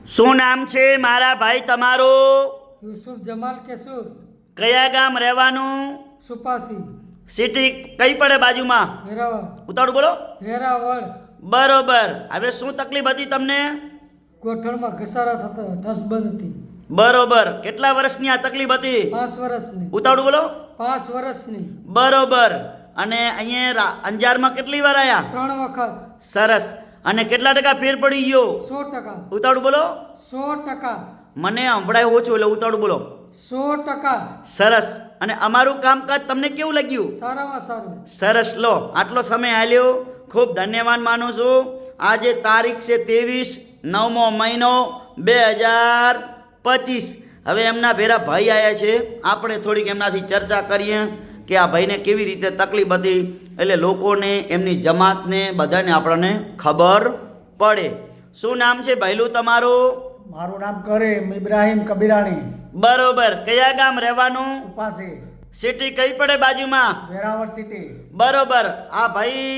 શું નામ છે મારા ભાઈ તમારું? યુસુફ જમાલ કેસુર, કયા ગામ રહેવાનું? સુપાસી, સિટી કઈ પડે બાજુમાં? વેરાવળ, ઉતાવળ બોલો. વેરાવળ. બરોબર. હવે શું તકલીફ હતી તમને? ગોઠણમાં ઘસારા થતા, ઠસ બંધ હતી. બરોબર. કેટલા વર્ષની આ તકલીફ હતી? 5 વર્ષની. ઉતાવળ બોલો. 5 વર્ષની. બરોબર. અને અહીંયા અંજારમાં કેટલી વાર આવ્યા? 3 વખત. સરસ. અને કેટલા ટકા ફેર પડી ગયો? 100%. ઉતાવળ બોલો. 100%. મને સંભળાય ઓછું એટલે ઉતાવળ બોલો. 100%. સરસ. અને અમારું કામકાજ તમને કેવું લાગ્યું? સારામાં સારું. સરસ. લો, આટલો સમય આલ્યો, ખૂબ ધન્યવાદ માનું છું. આજે તારીખ છે 23/9 મહિનો 2025. હવે એમના ભેરા ભાઈ આવ્યા છે, આપણે થોડીક એમનાથી ચર્ચા કરીએ કે આ ભાઈને કેવી રીતે તકલીફ હતી, એટલે લોકોને એમની જમાતને બધાને આપણને ખબર પડે. શું નામ છે ભાઈલું તમારું? મારું નામ કરીમ ઇબ્રાહિમ કબીરાણી. બરોબર. કયા ગામ રહેવાનું? ઉપાસી, સિટી કઈ પડે બાજુમાં? વેરાવળ સિટી. બરોબર. આ ભાઈ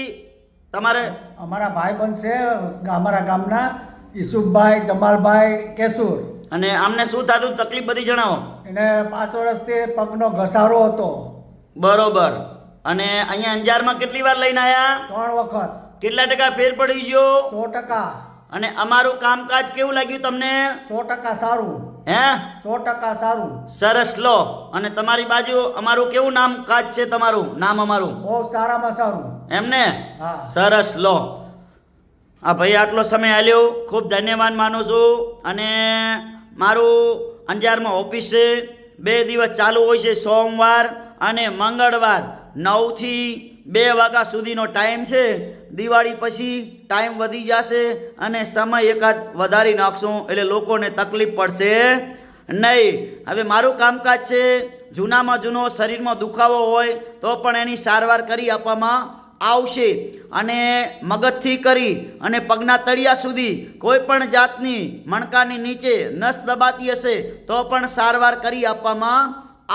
તમારે અમારા ભાઈ બનશે અમારા ગામના યુસુફભાઈ જમાલભાઈ કેસુર. અને આમને શું થતું, તકલીફ બધી જણાવો. એને 5 વર્ષથી પગનો ઘસારો હતો. બરોબર. અને અહીંયા અંજારમાં કેટલી વાર લઈને આવ્યા? 3 વખત. કેટલા ટકા ફેર પડી ગયો? 100%. અને અમારું કામકાજ કેવું લાગ્યું તમને? 100% સારું. હે? 100% સારું. સરસ. લો, અને તમારી બાજુ અમારું કેવું નામ કાજ છે? તમારું નામ અમારું બહુ સારામાં સારું. એમને? હા. સરસ. લો, આ ભાઈ આટલો સમય આલ્યો, ખૂબ ધન્યવાદ માનું છું. અને મારું અંજારમાં ઓફિસ છે, 2 દિવસ ચાલુ હોય છે, સોમવાર અને મંગળવાર 9 થી 2 વાગ્યા સુધીનો ટાઈમ છે. દિવાળી પછી ટાઈમ વધી જશે અને સમય એકાદ વધારી નાખશું, એટલે લોકોને તકલીફ પડશે નહીં. હવે મારું કામકાજ છે, જૂનામાં જૂનો શરીરમાં દુખાવો હોય તો પણ એની સારવાર કરી આપવામાં આવશે. અને મગજથી કરી અને પગના તળિયા સુધી કોઈ પણ જાતની મણકાની નીચે નસ દબાતી હશે તો પણ સારવાર કરી આપવામાં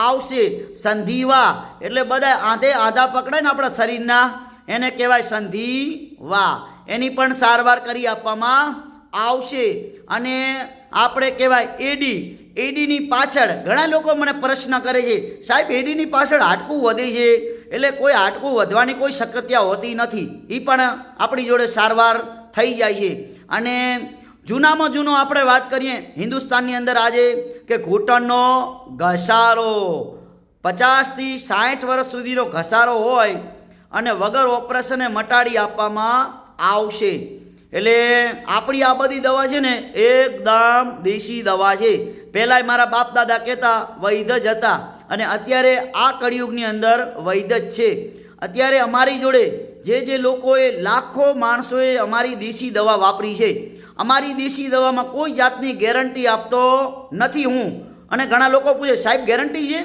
આવશે. સંધિવા એટલે બધા આધા પકડાય ને આપણા શરીરના, એને કહેવાય સંધિવા. એની પણ સારવાર કરી આપવામાં આવશે. અને આપણે કહેવાય એડીની પાછળ ઘણા લોકો મને પ્રશ્ન કરે છે, સાહેબ એડીની પાછળ હાડકું વધે છે, એટલે કોઈ હાડકું વધવાની કોઈ શક્યતા હોતી નથી. એ પણ આપણી જોડે સારવાર થઈ જાય છે. અને જૂનામાં જૂનો આપણે વાત કરીએ હિન્દુસ્તાનની અંદર આજે કે ઘૂંટણનો ઘસારો 50 થી 60 વર્ષ સુધીનો ઘસારો હોય અને વગર ઓપરેશને મટાડી આપવામાં આવશે. એટલે આપણી આ બધી દવા છે ને એકદમ દેશી દવા છે. પહેલાં મારા બાપ દાદા કહેતા વૈદ્ય જ હતા, અને અત્યારે આ કળિયુગની અંદર વૈદ્ય જ છે. અત્યારે અમારી જોડે જે લોકોએ લાખો માણસોએ અમારી દેશી દવા વાપરી છે. અમારી દેશી દવામાં કોઈ જાતની ગેરંટી આપતો નથી હું. અને ઘણા લોકો પૂછે, સાહેબ ગેરંટી છે?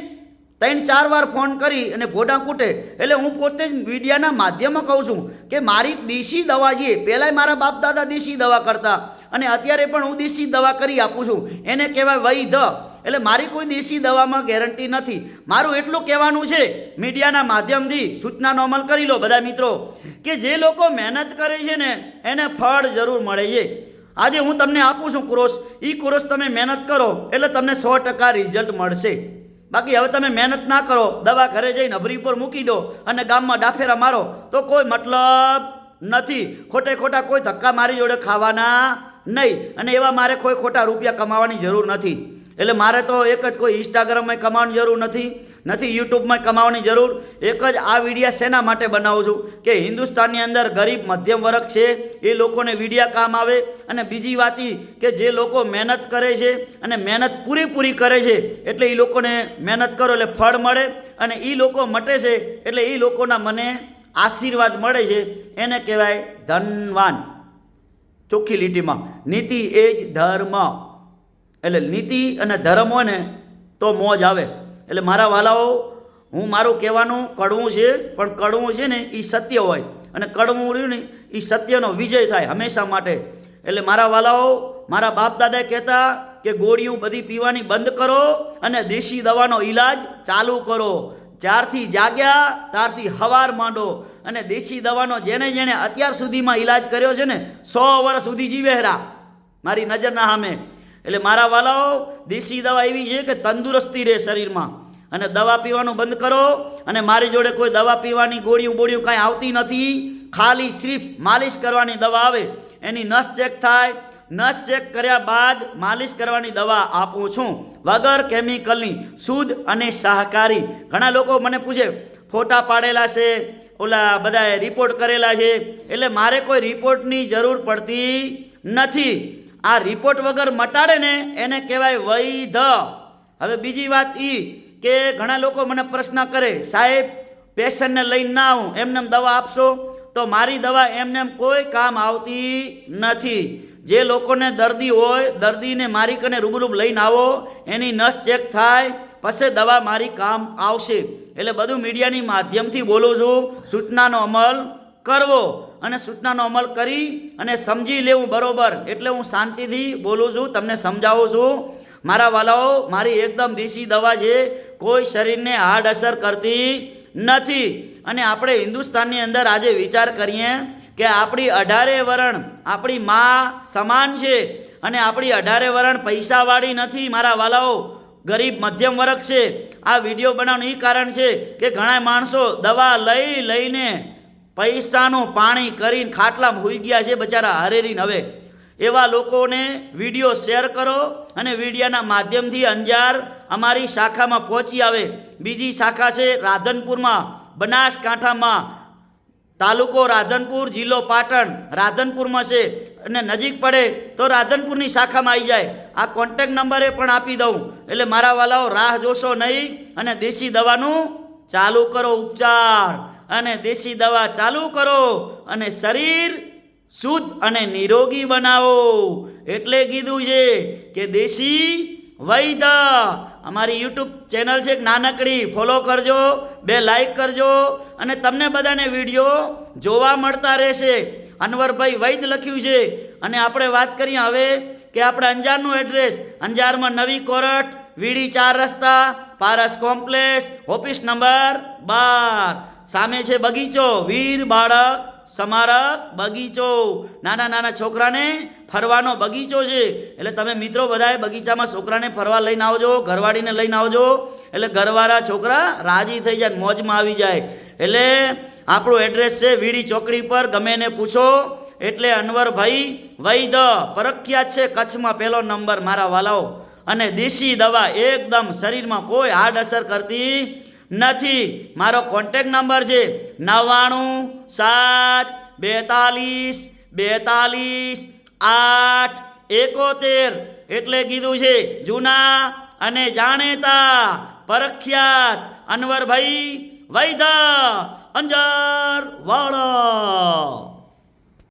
3-4 વાર ફોન કરી અને ભોડા કૂટે. એટલે હું પોતે જ મીડિયાના માધ્યમમાં કહું છું કે મારી દેશી દવા છે. પહેલાંય મારા બાપ દાદા દેશી દવા કરતા, અને અત્યારે પણ હું દેશી દવા કરી આપું છું. એને કહેવાય વૈધ. એટલે મારી કોઈ દેશી દવામાં ગેરંટી નથી. મારું એટલું કહેવાનું છે, મીડિયાના માધ્યમથી સૂચનાનો અમલ કરી લો બધા મિત્રો, કે જે લોકો મહેનત કરે છે ને એને ફળ જરૂર મળે છે. આજે હું તમને આપું છું કોર્સ, એ કોર્સ તમે મહેનત કરો એટલે તમને 100% રિઝલ્ટ મળશે. બાકી હવે તમે મહેનત ના કરો, દવા ઘરે જઈને અભરી પર મૂકી દો અને ગામમાં ડાફેરા મારો તો કોઈ મતલબ નથી. ખોટા કોઈ ધક્કા મારી જોડે ખાવાના નહીં. અને એવા મારે કોઈ ખોટા રૂપિયા કમાવાની જરૂર નથી. એટલે મારે તો એક જ, કોઈ ઇન્સ્ટાગ્રામમાં કમાવાની જરૂર નથી યુટ્યુબમાં કમાવાની જરૂર. એક જ આ વિડીયા શેના માટે બનાવું છું કે હિન્દુસ્તાનની અંદર ગરીબ મધ્યમ વર્ગ છે એ લોકોને વિડીયા કામ આવે. અને બીજી વાત એ કે જે લોકો મહેનત કરે છે અને મહેનત પૂરેપૂરી કરે છે, એટલે એ લોકોને મહેનત કરો એટલે ફળ મળે, અને એ લોકો મટે છે એટલે એ લોકોના મને આશીર્વાદ મળે છે. એને કહેવાય ધનવાન. ચોખ્ખી લીટીમાં નીતિ એ જ ધર્મ. એટલે નીતિ અને ધર્મ હોય ને તો મોજ આવે. એટલે મારા વાલાઓ, હું મારું કહેવાનું કડવું છે, પણ કડવું છે ને એ સત્ય હોય, અને કડવું રહ્યું ને એ સત્યનો વિજય થાય હંમેશા માટે. એટલે મારા વાલાઓ, મારા બાપ દાદાએ કહેતા કે ગોળીઓ બધી પીવાની બંધ કરો અને દેશી દવાનો ઈલાજ ચાલુ કરો. જ્યારથી જાગ્યા ત્યારથી હવાર માંડો. અને દેશી દવાનો જેણે અત્યાર સુધીમાં ઈલાજ કર્યો છે ને 100 વર્ષ સુધી જીવે હેરા મારી નજરના સામે. એટલે મારા વાલાઓ દેશી દવા એવી છે કે તંદુરસ્તી રહે શરીરમાં. અને દવા પીવાનું બંધ કરો. અને મારી જોડે કોઈ દવા પીવાની ગોળીઓ કાંઈ આવતી નથી. ખાલી સિર્ફ માલિશ કરવાની દવા આવે. એની નસ ચેક થાય, નસ ચેક કર્યા બાદ માલિશ કરવાની દવા આપું છું, વગર કેમિકલની, શુદ્ધ અને શાકાહારી. ઘણા લોકો મને પૂછે ફોટા પાડેલા છે, ઓલા બધાએ રિપોર્ટ કરેલા છે, એટલે મારે કોઈ રિપોર્ટની જરૂર પડતી નથી. આ રિપોર્ટ વગર મટાડે ને એને કહેવાય વૈધ. હવે બીજી વાત એ કે ઘણા લોકો મને પ્રશ્ન કરે, સાહેબ પેશન્ટને લઈને ના આવું, એમને દવા આપશો? તો મારી દવા એમને કોઈ કામ આવતી નથી. જે લોકોને દર્દી હોય, દર્દીને મારી કને રૂબરૂ લઈને આવો, એની નસ ચેક થાય પછી દવા મારી કામ આવશે. એટલે બધું મીડિયાની માધ્યમથી બોલું છું. સૂચનાનો અમલ કરવો અને સૂચનાનો અમલ કરી અને સમજી લેવું બરોબર. એટલે હું શાંતિથી બોલું છું, તમને સમજાવું છું. મારા વાલાઓ, મારી એકદમ દેશી દવા છે, કોઈ શરીરને હાર્ડ અસર કરતી નથી. અને આપણે હિન્દુસ્તાનની અંદર આજે વિચાર કરીએ કે આપણી 18 વરણ આપણી મા સમાન છે. અને આપણી 18 વરણ પૈસાવાળી નથી મારા વાલાઓ, ગરીબ મધ્યમ વર્ગ છે. આ વિડીયો બનાવવાનું એ કારણ છે કે ઘણા માણસો દવા લઈને પૈસાનું પાણી કરીને ખાટલામાં હોઈ ગયા છે બચારા હરેરીને. હવે એવા લોકોને વિડીયો શેર કરો અને વિડીયાના માધ્યમથી અંજાર અમારી શાખામાં પહોંચી આવે. બીજી શાખા છે રાધનપુરમાં, બનાસકાંઠામાં, તાલુકો રાધનપુર, જિલ્લો પાટણ. રાધનપુરમાં છે અને નજીક પડે તો રાધનપુરની શાખામાં આવી જાય. આ કોન્ટેક્ટ નંબરે પણ આપી દઉં. એટલે મારા વાલાઓ રાહ જોશો નહીં અને દેશી દવાનું ચાલુ કરો ઉપચાર. અને દેશી દવા ચાલુ કરો અને શરીર શુદ્ધ અને નિરોગી બનાવો. એટલે કીધું છે કે દેશી વૈદ. અમારી યુટ્યુબ ચેનલ છે નાનકડી, ફોલો કરજો, 2 લાઈક કરજો અને તમને બધાને વિડીયો જોવા મળતા રહેશે. અનવરભાઈ વૈદ લખ્યું છે. અને આપણે વાત કરીએ હવે કે આપણે અંજારનું એડ્રેસ, અંજારમાં નવી કોરટ, વીડી 4 રસ્તા, પારસ કોમ્પ્લેક્સ, ઓફિસ નંબર 12. સામે છે બગીચો, વીર બાળક સ્મારક બગીચો. નાના નાના છોકરાને ફરવાનો બગીચો છે. એટલે તમે મિત્રો બધાએ બગીચામાં છોકરાને ફરવા લઈને આવજો, ઘરવાળીને લઈને આવજો. એટલે ઘરવાળા છોકરા રાજી થઈ જાય, મોજમાં આવી જાય. એટલે આપણું એડ્રેસ છે વીડી ચોકડી પર, ગમે એને પૂછો. એટલે અનવરભાઈ વૈદ પ્રખ્યાત છે, કચ્છમાં 1 નંબર મારા વાલાઓ. અને દેશી દવા એકદમ શરીરમાં કોઈ હાર્ડ અસર કરતી નથી. મારો કોન્ટેક્ટ નંબર છે 9974424871. એટલે કીધું છે જૂના અને જાણેતા પ્રખ્યાત અનવરભાઈ વૈદ, અંજાર વાળા.